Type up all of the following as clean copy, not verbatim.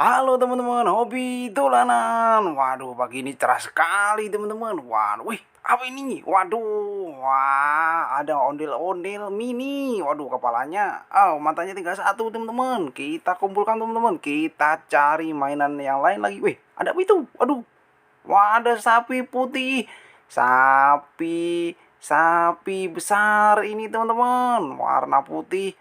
Halo teman-teman, hobi dolanan. Waduh, pagi ini cerah sekali teman-teman. Waduh, wih, apa ini? Waduh, wah, ada ondel-ondel mini. Waduh, kepalanya, matanya tinggal satu teman-teman. Kita kumpulkan teman-teman. Kita cari mainan yang lain lagi. Wih, ada apa itu? Waduh, wah, ada sapi putih. Sapi besar ini teman-teman. Warna putih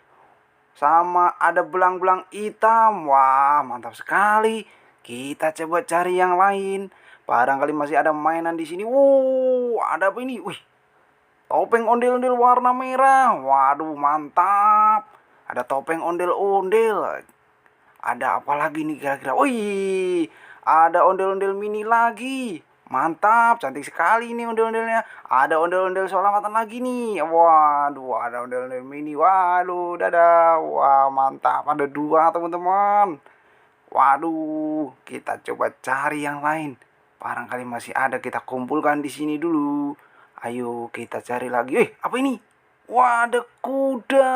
sama ada belang-belang hitam. Wah, mantap sekali. Kita coba cari yang lain. Barangkali masih ada mainan di sini. Wow, ada apa ini? Wih, topeng ondel-ondel warna merah. Waduh, mantap. Ada topeng ondel-ondel. Ada apa lagi nih kira-kira? Wih, ada ondel-ondel mini lagi. Mantap, cantik sekali nih ondel-ondelnya. Ada ondel-ondel selamatan lagi nih. Waduh, ada ondel-ondel mini. Waduh, dadah. Wah, mantap. Ada dua teman-teman. Waduh, kita coba cari yang lain. Barangkali masih ada, kita kumpulkan di sini dulu. Ayo kita cari lagi. Apa ini? Wah, ada kuda.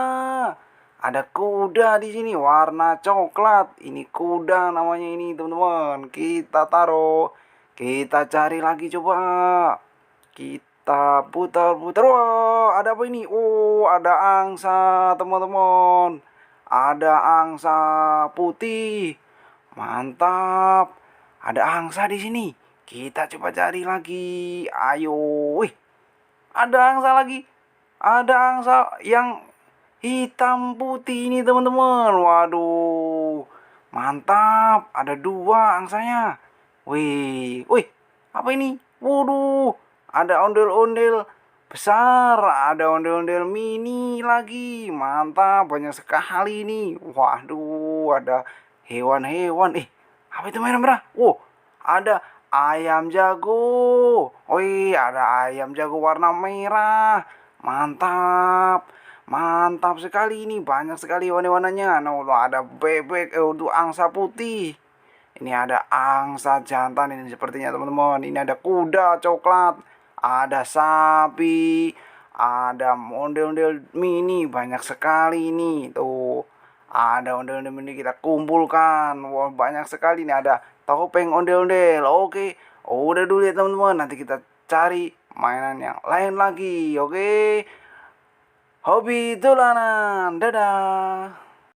Ada kuda di sini warna coklat. Ini kuda namanya ini, teman-teman. Kita taruh. Kita cari lagi coba. Kita putar-putar. Wah, ada apa ini? Oh, ada angsa, teman-teman. Ada angsa putih. Mantap. Ada angsa di sini. Kita coba cari lagi. Ayo. Wih, ada angsa lagi. Ada angsa yang hitam putih ini teman-teman. Waduh. Mantap. Ada dua angsanya. Wih. Wih. Apa ini? Waduh. Ada ondel-ondel besar. Ada ondel-ondel mini lagi. Mantap. Banyak sekali ini. Waduh. Ada hewan-hewan. Apa itu merah-merah? Wow. Ada ayam jago. Wih. Ada ayam jago warna merah. Mantap. Mantap sekali ini, banyak sekali warna-warnanya. Nah, ada bebek untuk angsa putih. Ini ada angsa jantan ini sepertinya teman-teman. Ini ada kuda coklat, ada sapi, ada ondel-ondel mini, banyak sekali ini. Tuh, ada ondel-ondel mini kita kumpulkan. Wah, banyak sekali ini, ada topeng ondel-ondel. Oke, udah dulu ya teman-teman. Nanti kita cari mainan yang lain lagi. Oke. Hobi dolanan. Dadah.